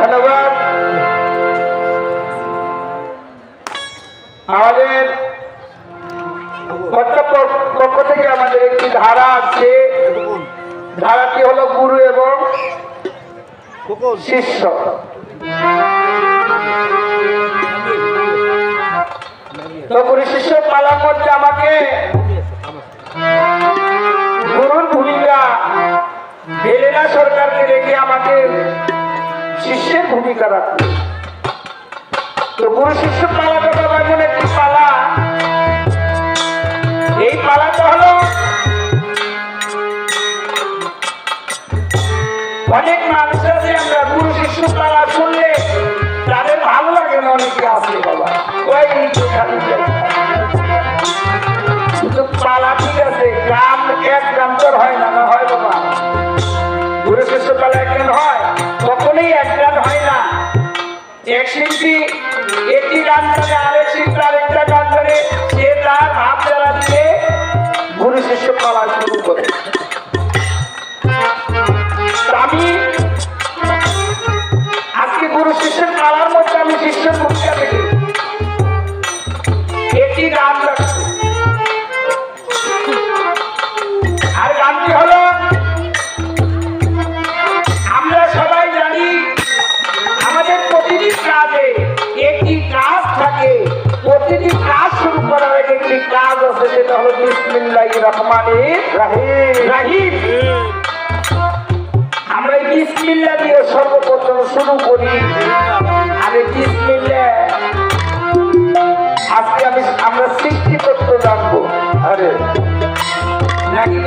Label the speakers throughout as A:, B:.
A: ধন্যবাদ। আমাদের পক্ষ থেকে আমাদের একটি ধারা আছে, ধারাটি হলো গুরু এবং শিষ্য। তো গুরু শিষ্য পালার মধ্যে আমাকে গুরুর ভূমিকা হেলেনা সরকারকে রেখে আমাকে শিষ্যের ভূমিকা রাখবে। তো গুরু শিষ্য পালাটা বাবা এমন একটি পালা, এই পালাটা হলো অনেক মানুষ আছে আমরা গুরু শিষ্য পালা শুনলে তাদের ভালো লাগে না, অনেকে আছে বাবা ওই কিন্তু পালা ঠিক আছে, গ্রাম এক গ্রাম তোর হয় না, না হয় বাবা? গুরু শিষ্য পালা একদিন হয়, কখনোই এক গান হয় না। এক শিল্পী একটি গান ধরে আরেক শিল্পী আরেকটা গান ধরে সে তার ভাব জ্বালা দিয়ে গুরু শিষ্য পালা শুরু করে। আমি আজকে গুরু শিষ্যের পালার মধ্যে আমি শিষ্যের ভূমিকা দেখি একটি গান রাখছি, আর গানটি হলো আমরা সবাই জানি আমাদের প্রতিটি কাজে একটি কাজ থাকে, প্রতিটি কাজ শুরু করার আগে একটি কাজ আছে, সেটা হলো বিসমিল্লাহির রহমানির রহিম। আমরা এই বিসমিল্লাহ দিয়ে সর্বপ্রথম শুরু করি। আরে বিসমিল্লাহ আজকে আমরা সৃষ্টি তত্ত্ব জানবো। আরে নাকি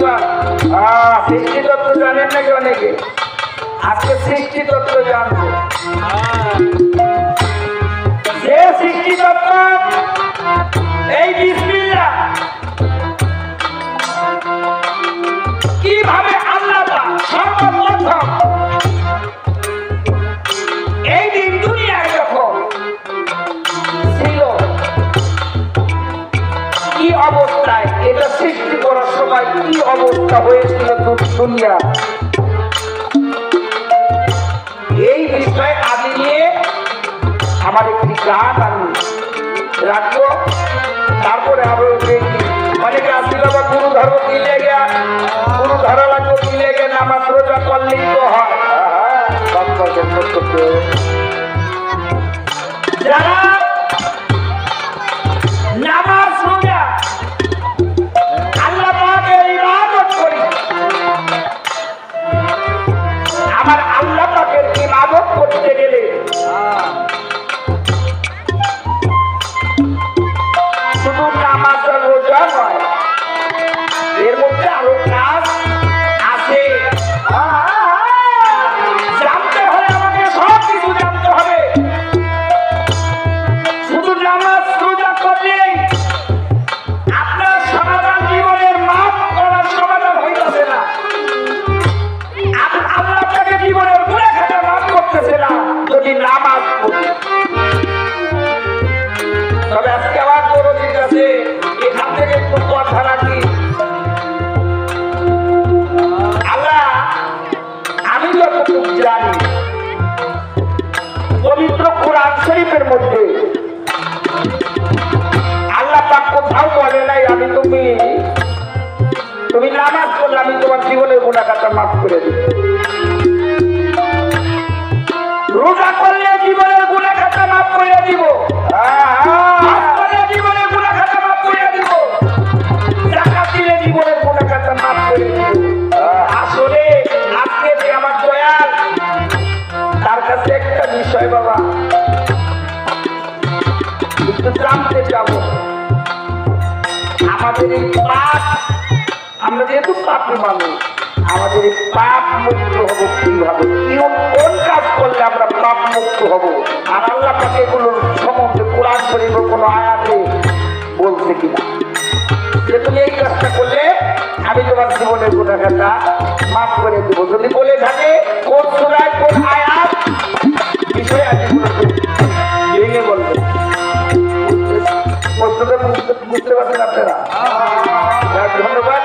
A: সৃষ্টি তত্ত্ব জানেন নাকি অনেকে? আজকে সৃষ্টি তত্ত্ব জানবো। যে সময় কি অবস্থা হয়েছিল দুনিয়া, এই বিষয়ে আদি নিয়ে আমার একটি গান আমি রাখবো। তারপরে আরো দেখি অনেকে আসছিল বা গুরু ধর্ম কি লেগে, গুরু ধরা লাগবে কি লেগে, নামাজ রোজা করলেই তো হয়। যারা নামাজ রোজা আল্লাহ পাকের ইবাদত করি, আমার আল্লাহ পাকের ইবাদত করতে গেলে শুধু নামাজ আর রোজা নয়, এর মধ্যে আরো কাজ আছে। জানতে হলে আমাকে সব কিছু জানতে হবে। শুধু নামাজ রোজা করলেই আপনার সমাধান, জীবনের মাফ করার সমাধান হইতেছে না। আল্লাহ আপনাকে জীবনের গুনাহ খাতা মাফ করতেছে না যদি নামাজ পড়ি। তবে আজকে আমার দরদির কাছে এখান থেকে একটু কথা রাখি। আল্লাহ আমি যতটুকু জানি পবিত্র কোরআন শরীফের মধ্যে আল্লাহ পাক কোথাও বলে নাই আমি তুমি নামাজ পড়লে আমি তোমার জীবনের গুনাহ খাতা মাফ করে দিব, রোজা করলে জীবনের গুনাহ খাতা মাফ করে দিব, জীবনের গুনাহ খাতা মাফ করে দিব, যাকাত দিলে জীবনের গুনাহ খাতা মাফ করে দিব। আসলে আজকে যে আমার দয়াল তার কাছে একটা বিষয় বাবা একটু জানতে যাব। আমাদের এই পাপ, আমরা যেহেতু পাপী মানুষ, আমাদের এই পাপ মুক্ত হবো কিভাবে, কোন কাজ করলে আমরা পাপ মুক্ত হব? আর আল্লাহ পাক এগুলোর সম্বন্ধে কোরআন শরীফের কোনো আয়াতে বলছে কিনা যে তুমি এই কাজটা করলে আমি তোমার জীবনের গুনাহ খাতা মাফ করে দেব। যদি বলে থাকে কোন সূরায় কোন আয়াত বিষয় আছে ভেঙে বলবে। প্রশ্নটা বুঝতে পারছেন আপনারা? ধন্যবাদ।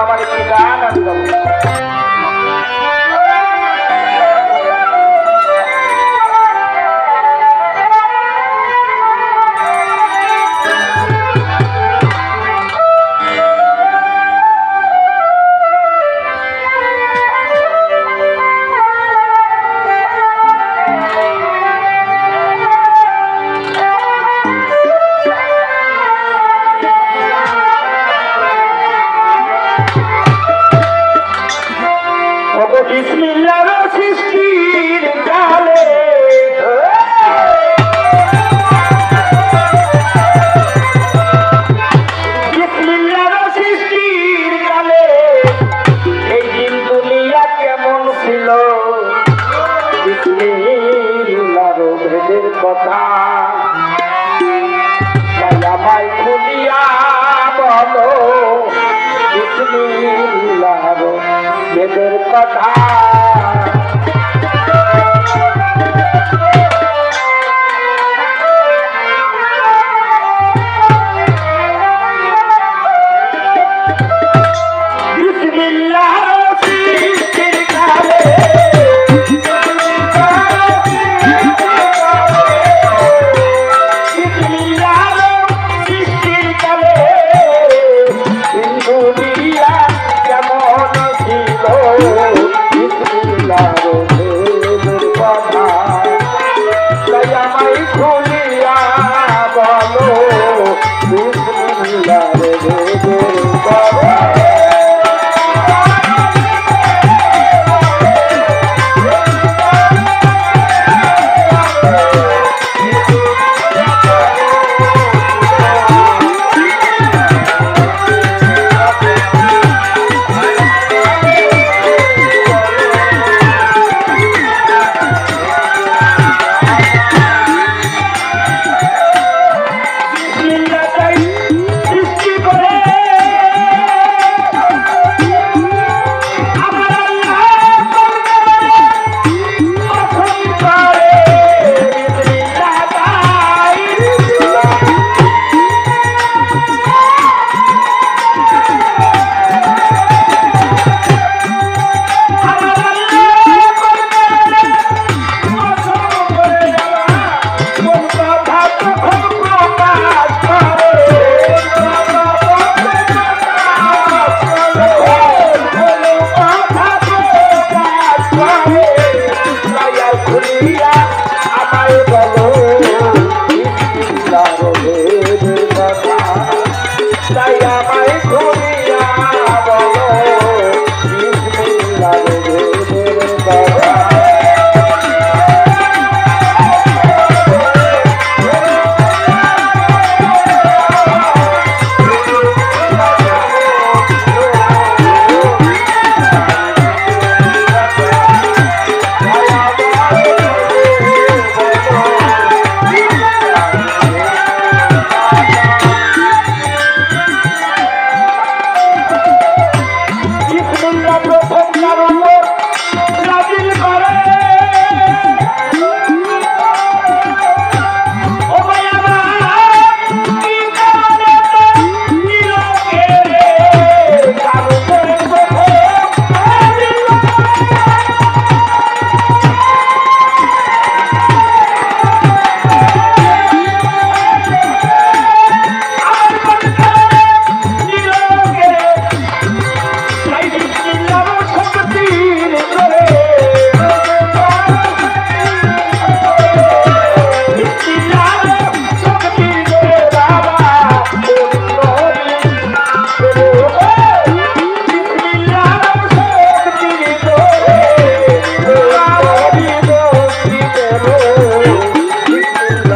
A: আমার একটি গান আমি গাবো। বিসমিল্লাহর সৃষ্টির কালে বিসমিল্লাহর সৃষ্টির কালে এই দিন দুনিয়া কেমন ছিল, বিসমিল্লাহর ভেদের কথা আমায় খুলিয়া বলো, বিসমিল্লাহর ভেদের কথা। সৃষ্টি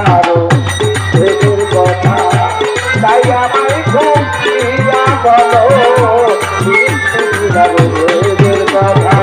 A: আরো ভেদের কথা তাই আমায় খুব দিয়া বলো আরো ভেদের কথা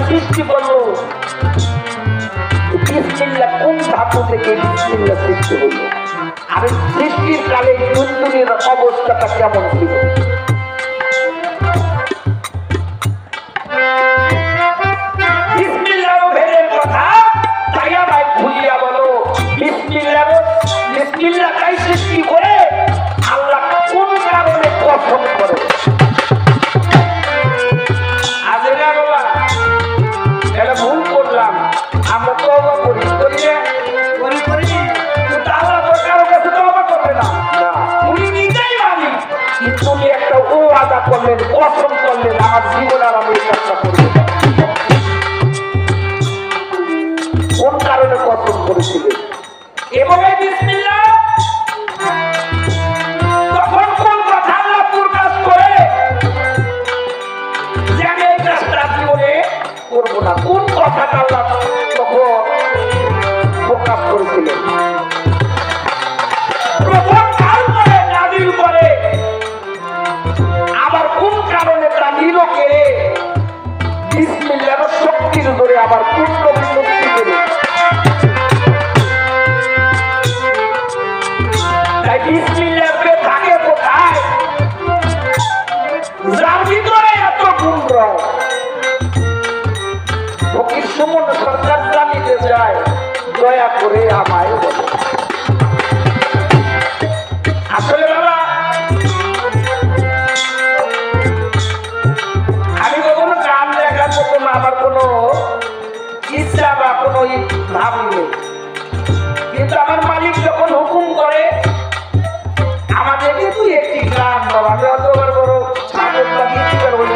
A: সৃষ্টি করলো বিসমিল্লাহ কোন ধাতু থেকে বিসমিল্লাহ সৃষ্টি হলো আর সৃষ্টির কালে দুনিয়ার অবস্থাটা কেমন ছিল বিসমিল্লাহ ভেদের কথা তাই আমায় ভুলিয়া বলো বিসমিল্লাহ কাই সৃষ্টি করে আল্লাহ কোন কারণে কসম করে ভুল করলাম আমরা তো কারো কাছে তো করবে না উনি নিজেই মানি তুমি একটা ও আদা করলেন কসম করলেন আমার জীবন আর আমি এই কাজটা করবো কোন কারণে কসম করেছিলেন এবং এই বিসমিল্লাহ তখন কোন কথা আল্লাহ প্রকাশ করে যে আমি এই কাজটা জীবনে করবো না কোন কথাটা আল্লাহ তখন প্রকাশ করেছিলেন প্রথম কাল করে নাজিল করে আবার কোন কারণে তা নিল কে বিসমিল্লাহর শক্তির ধরে আবার পূর্ণ বিমুক্তি করে তাই বিসমিল্লাহ থাকে কোথায় যার ভিতরে এত গুণ রয় ফকির সুমন সরকার জানিতে যায় দয়া করে আমায় বলে আসলে বাবা আমি কখনো গান দেখার মতো না আমার কোনো ইচ্ছা বা কোনো ভাব নেই কিন্তু আমার মালিক যখন হুকুম করে আমাদের কিন্তু একটি গান বাবা আমি অত বড় ছাগল বা গীতিকার বলি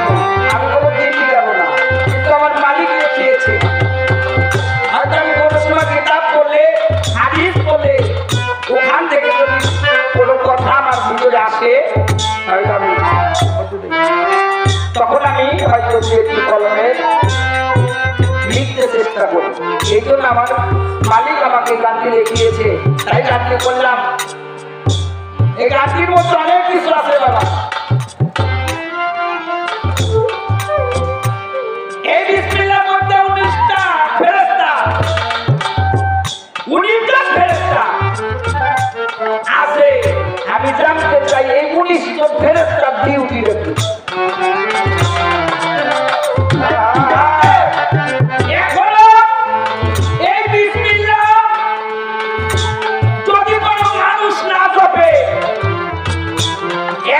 A: আমি কোনো গীতিকার না কিন্তু আমার মালিক চেয়েছে হয়তো আমি কোনো সময় কিতাব পড়লে হাদিস পড়লে ওখান থেকে যদি কোনো কথা আমার ভিতরে আসে তখন আমি হয়তো একটি কলমে লিখতে চেষ্টা করি এই জন্য আমার মালিক আমাকে গানটি লিখিয়েছে তাই গানটি করলাম এই গানটির মধ্যে অনেক কিছু আছে বাবা এই বিসমিল্লাহর মধ্যে 19টা ফেরেশতা 19টা ফেরেশতা আছে আমি জানতে চাই এই 19 জন ফেরেশতার ডিউটি কি এখনো এই বিসমিল্লাহ যদি কোনো মানুষ না জপে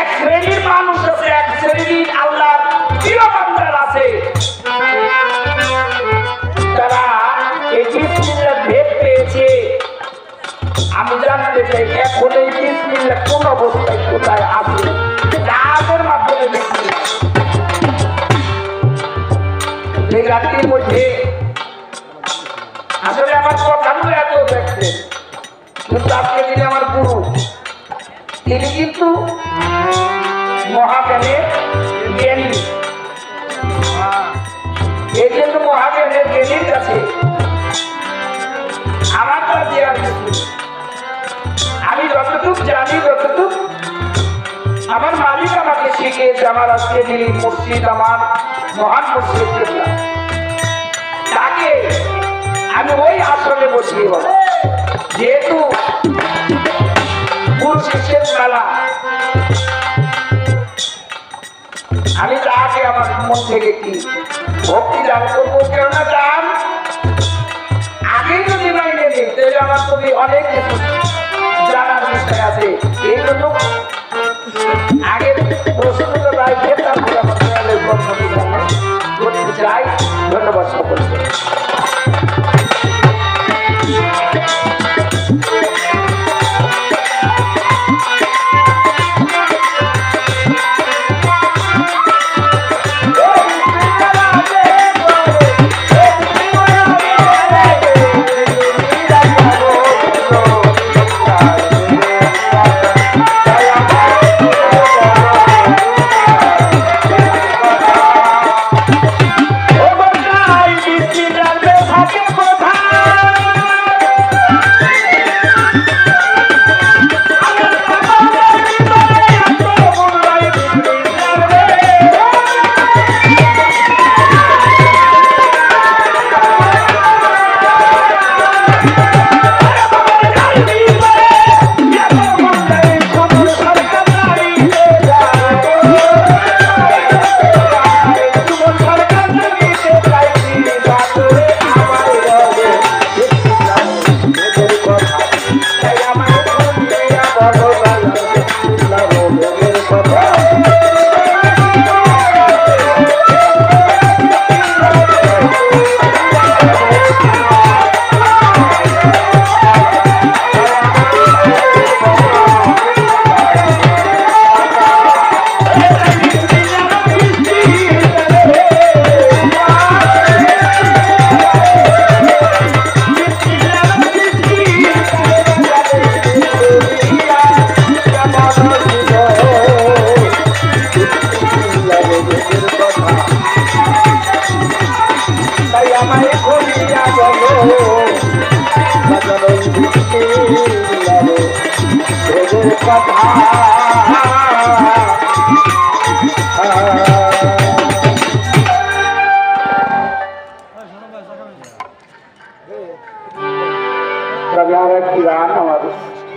A: এক শ্রেণীর মানুষ আছে এক শ্রেণীর আল্লাহর প্রিয় বান্দার আছে তারা এই বিসমিল্লাহ ভেদ পেয়েছে আমি জানতে চাই এখন এই বিসমিল্লাহ কোন অবস্থায় কোথায় আছে, কাজের মাধ্যমে বিসমিল্লাহ। এই রাত্রির মধ্যে আসলে আমার কথাগুলো এত দেখছেন, কিন্তু আজকে তিনি আমার গুরু, তিনি কিন্তু মহাজ্ঞানের জ্ঞানী। এই জন্য মহাজ্ঞানের জ্ঞানীর কাছে আমার তা দেওয়ার কিছু, আমি যতটুকু জানি যতটুকু আমার মালিক আমাকে শিখিয়েছে, আমার আজকে যিনি মসজিদ আমার মহান মসজিদ তাকে আমি ওই আসনে বসিয়ে বল, যেহেতু গুরু শিষ্যের মেলা, আমি তাকে আমার মন থেকে কি ভক্তি দান করবো। কেননা দান আগেই যদি মাইনে নিই তাহলে আমার খুবই অনেক কিছু জানার বিষয় আছে। এই জন্য আগে প্রশ্নটা রাখে তারপরে আমাদের করতে চাই। ধন্যবাদ সকলকে।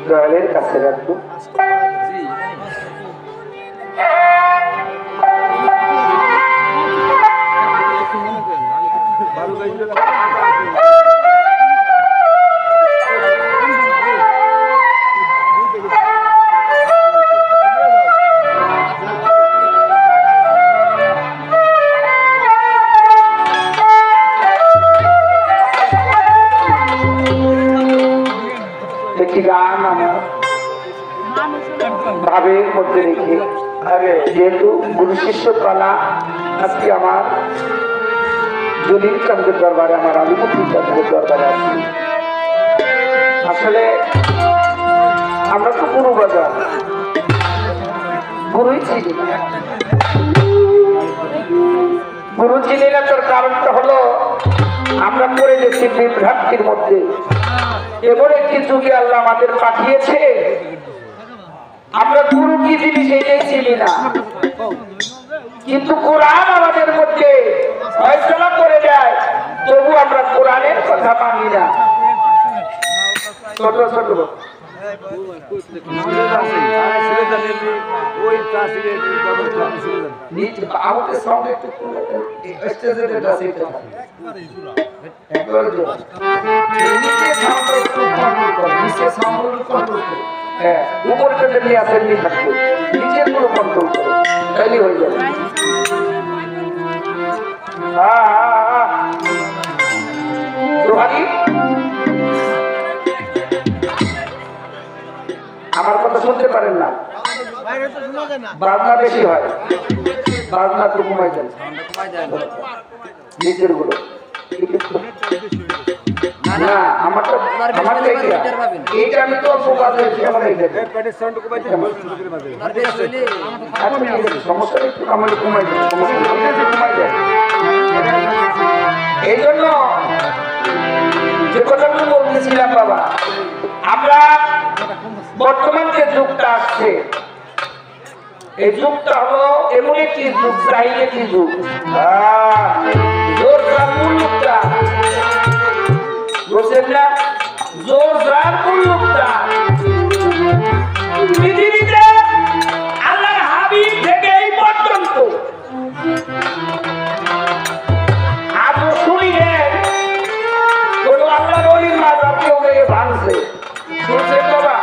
A: দয়ালের কাছে রাখবো। একটি গান আমার ভাবের মধ্যে রেখে, যেহেতু গুরু শিষ্য কলা আজকে আমার জলিল চন্দ্রের দরবারে, আমার আলিমুদ্দিন চন্দ্রের দরবারে আছি। আসলে আমরা তো গুরু বাজার গুরুই চিনি না, গুরু চিনি না। তার কারণটা হলো আমরা পড়ে গেছি বিভ্রান্তির মধ্যে। এমন একটি যুগে আল্লাহ আমাদের পাঠিয়েছে, আমরা গুরু কি জিনিস এটাই চিনি না, কিন্তু কোরআন আমাদের মধ্যে ফয়সালা করে দেয়, তবু আমরা কোরআনের কথা মানি না। ছোট ছোট উপরে নিয়ে আসেন নি থাকবে, নিচের গুলো কন্ট্রোল করে তাইলে হয়ে যাবে। আমার কথা শুনতে পারেন না, বাজনা বেশি হয়, বাজনা একটু কমাই দেন নিচের গুলো। না আমারটা এইটা আমি তো অল্প বাজে সমস্যা একটু আমাকে কমাই দেন, কমাই দেন। এই জন্য যে কথাগুলো বলতেছিলাম বাবা, আমরা বর্তমান যে যুগটা আসছে এই যুগটা হলো এমন একটি যুগ, চাইলে একটি যুগ, মূল যুগটা বুঝছেন না, জোরদার মূল যুগটা পৃথিবীতে আল্লাহর হাবিব থেকে এই পর্যন্ত আজও শুনি নেন কোন আল্লাহর ওলির মাজার কেউ গিয়ে ভাঙছে, শুনছেন বাবা?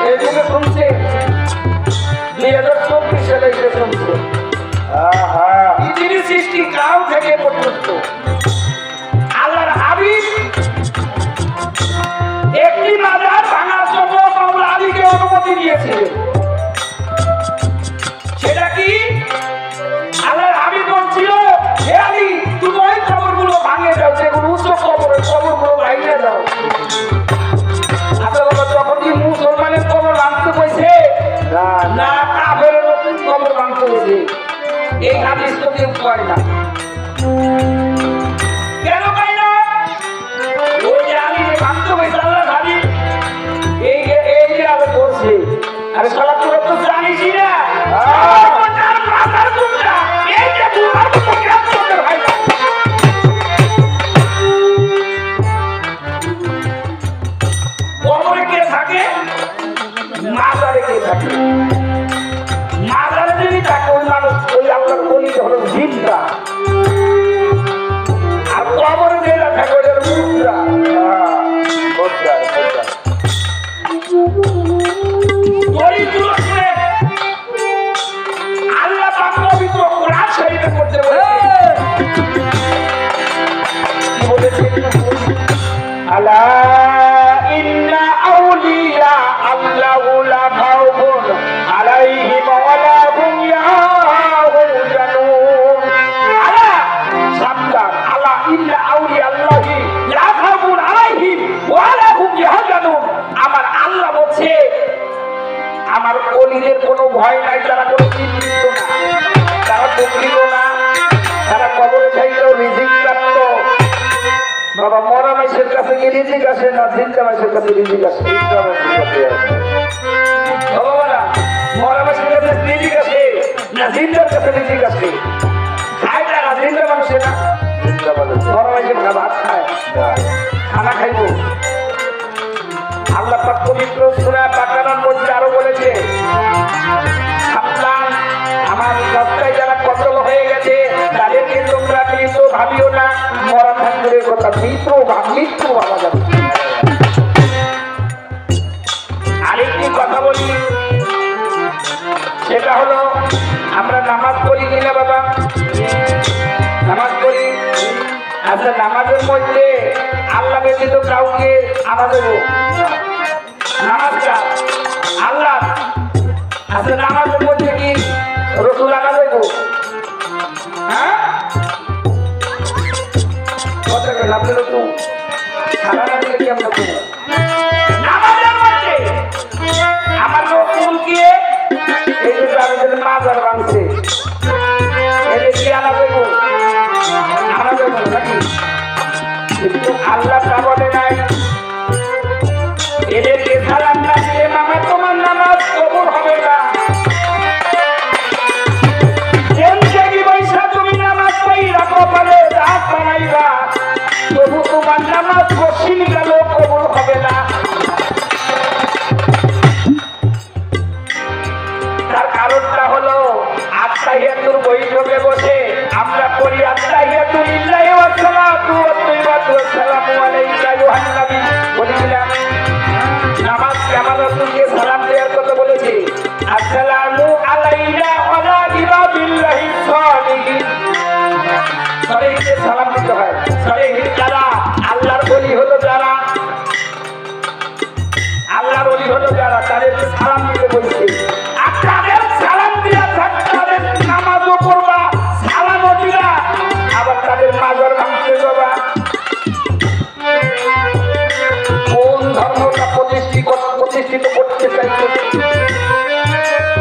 A: এই যুগে শুনছে 2024 সালে এসে শুনছে। পৃথিবীর সৃষ্টি কাল থেকে পর্যন্ত আল্লাহর হাবিব একটি মাজার ভাঙার জন্য মাওলা আলীকে অনুমতি দিয়েছিলেন। সেটা কি? আল্লাহর হাবিব বলছিল, হে আলী তুমি ওই কবরগুলো ভাঙে দাও, যেগুলো উঁচু কবরগুলো ভাঙিয়ে দাও। আচ্ছা তখন কি মুসলমানের কবর ভাঙতে বসে না কাফেরের কবর ভাঙতে বসে? এই হাদিস তো কেউ পায় না। কেন পাই না? ওই যে আলী ভাঙতে বসে আল্লাহর হাবিব এই যে আগে করছে, আরে সালা তোরা তো জানিসই না মাথার গুমরা এই যে বুমার মতো গ্রাম করতে ভাই কবরে কে থাকে? মাজারে কে থাকে? মাজারে যদি থাকে ওই মানুষ, ওই আল্লাহর ওলি হলো জিন্দা, আর কবরে যেটা থাকে ওইটা মুদ্রা। আল্লাহ পাক পবিত্র কোরআন শরীফে করতে বলেছে, আলা ইন্না আউলিয়া আল্লাহু লা খাউফুন আলাইহিম ওয়া লা হুম ইয়াহজানুন। আলা সাবধান, আলা ইন্না আউলিয়া আল্লাহি লা খাউফুন আলাইহিম ওয়া লা হুম ইয়াহজানুন। আমার আল্লাহ বলছে আমার ওলিদের কোনো ভয় নাই, তারা কোনো চিন্তিত না, তারা দুঃখিত না, তারা কবরে চাইলেও রিজিক প্রাপ্ত। বাবা মরা মাইসের কাছে কি রিজিক আসে না জিন্দা মাইসের কাছে রিজিক আসে? মরা মাইসের কাছে রিজিক আসে না জিন্দার কাছে রিজিক আসে? খায় তারা জিন্দা মানুষে না, মরা মাইসের ভাত খায়, খানা খাইব। আল্লাহ পাক পবিত্র সূরা বাকারার মধ্যে আরো বলেছে, সাবধান আমার রাস্তায় যারা কতল হয়ে গেছে তাদেরকে তোমরা মৃত ভাবিও না, মরা ঠাকুরের কথা মৃত্যু ভাবা যাবে। আরেকটি কথা বলি, সেটা হলো আমরা নামাজ পড়ি কিনা বাবা? নামাজ পড়ি। আচ্ছা নামাজের মধ্যে আল্লাহ ব্যতীত কাউকে আনা দেবো? নামাজটা আল্লাহ। আচ্ছা নামাজের মধ্যে কি রসুল আনা দেবো? হ্যাঁ কথা কেন আপনি রসুল খানা না দিলে কি আমরা দেবো? নামাজের মধ্যে আমার রসুলকে এই যে আমাদের মাজার ভাঙছে এদের কি আনা দেবো? আনা দেবো নাকি? কিন্তু আল্লাহ তা বলে নাই, এদেরকে সালাম না দিলে মামা তোমার নামাজ কবুল হবে না। তুমি নামাজ পাইরা কপালে দাঁত বানাইবা, তবু তোমার নামাজ কঠিন গেল কবুল হবে না। তার কারণটা হলো আত্তাহিয়াতুর বৈঠকে বসে আমরা করি আত্তাহিয়াতুলিল্লাহি ওয়া সালাতু ওয়া তাইয়্যিবাতু ওয়া সালামু আলাইকা আইয়ুহান নবী। বলেছিলাম নামাজ কেমন রাসূলকে সালাম দেওয়ার কথা বলেছি, আসসালামু আলাইনা ওয়া আলা ইবাদিল্লাহিস সালিহিন। সবাইকে সালাম দিতে হয়। সবাই যারা আল্লাহর ওলি হলো, যারা আল্লাহর ওলি হলো যারা তাদের সালাম দিতে বলছে আর তাদের সালাম দিয়া তাদের নামাজও করবা সালামও দিবা আবার তাদের মাজার ভাঙতে যাবা কোন ধর্মটা প্রতিষ্ঠিত করতে চাইছে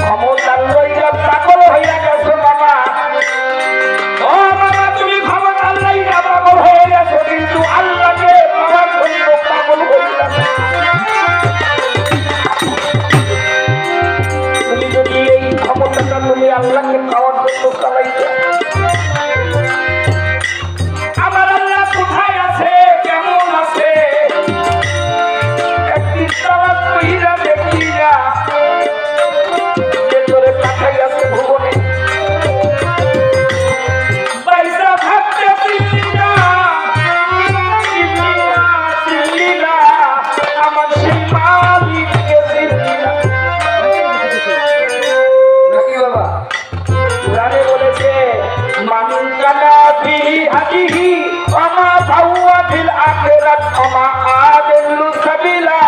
A: ক্ষমতার লইয়া পাগল হইয়া গেছো বাবা ও বাবা তুমি ক্ষমতার লইয়া পাগল হয়ে গেছো কিন্তু আল্লাহকে পাওয়ার জন্য পাগল হইয়া তুমি যদি এই ক্ষমতাটা তুমি আল্লাহকে পাওয়ার জন্য চালাইতে আমার আল্লাহ কোথায় আছে কেমন আছে একটি তালাক কইরা দেখি না ভেতরে পাঠাই আছে ভুবনে পয়সা ভাবতে চিল্লি না আমার সেই মালিককে চিল্লি না নাকি বাবা কোরআনে বলেছে মান কানা ফি হাদিহি ওয়া ফাওয়া ফিল আখিরাত ওয়া আদাল্লু সাবিলা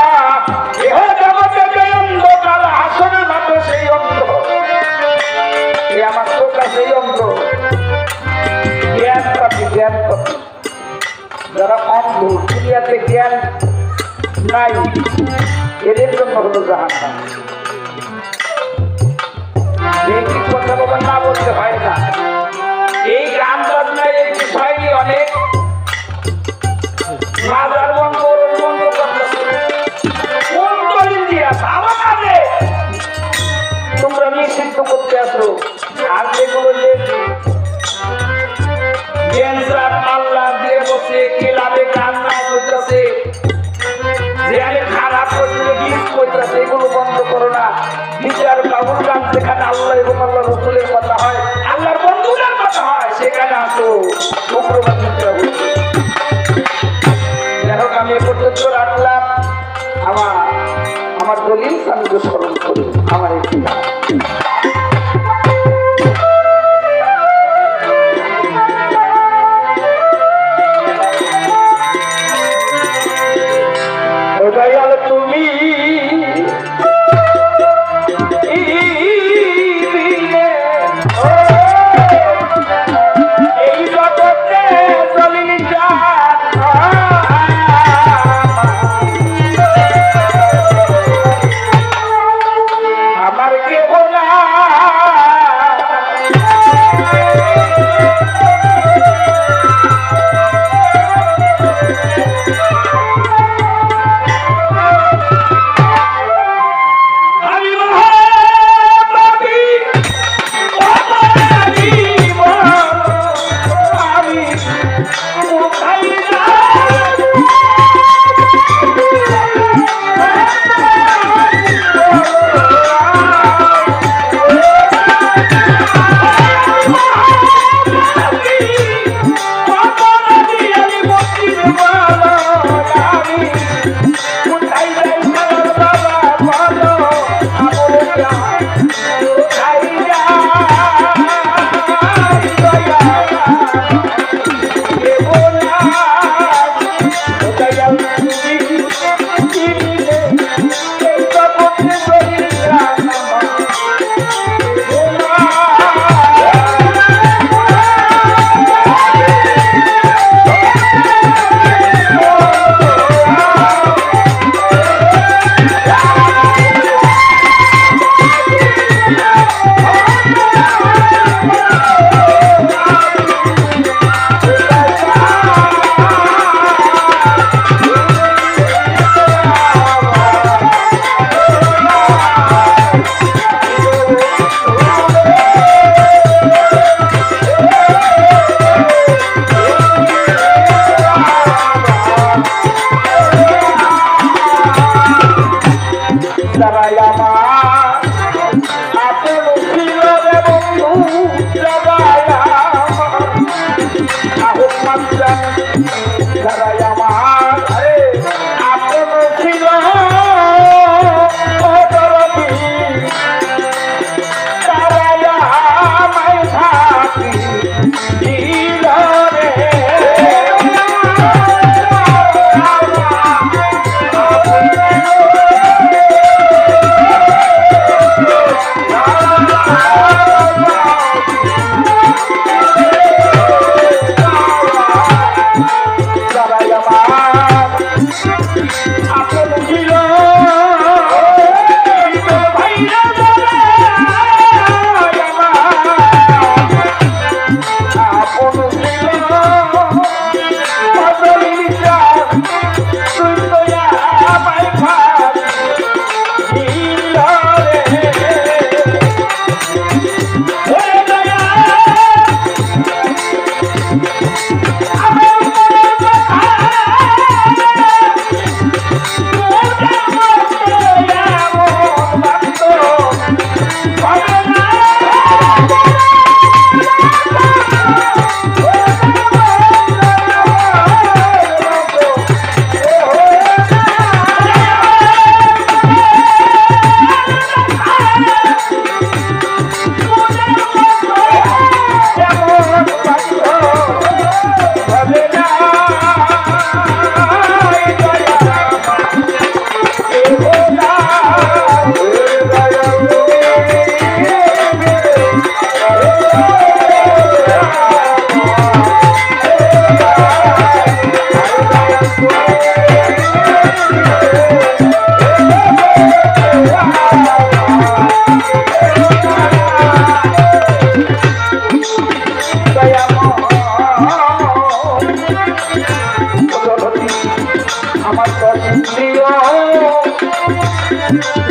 A: এহ জগতে যে অন্ধকার আসলে মাত্র সেই অন্ধ এই আমার চোখ আছে এই অন্ধ জ্ঞান পাবি যারা অন্ধ দুনিয়াতে জ্ঞান নাই এদের জন্য হলো জাহান্নাম এই কথা বাবা না বলতে হয় না এই গান বাজনায় এই বিষয় নিয়ে অনেক মাজার বন্ধ করতেছে কোন দলিল দিয়া ভাবা কাজে তোমরা নিষিদ্ধ করতে আসো আর যেগুলো যে ড্যান্সার পাল্লা দিয়ে বসে ক্লাবে গান নাচ করতেছে যেখানে খারাপ করছে গীত করতেছে এগুলো বন্ধ করো না নিজের বাবুর গান যেখানে আল্লাহ এবং আল্লাহ রসুলের কথা হয় আল্লাহর বন্ধুদের কথা হয় সেখানে আসো শুক্রবার নিতে হবে যাই হোক আমি এ পর্যন্ত রাখলাম আমার দলিল আমি স্মরণ করি আমার একটি তুমি এই জগতে চলি যা আমার কে বলা Hallelujah.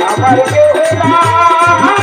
A: আমার কেউ না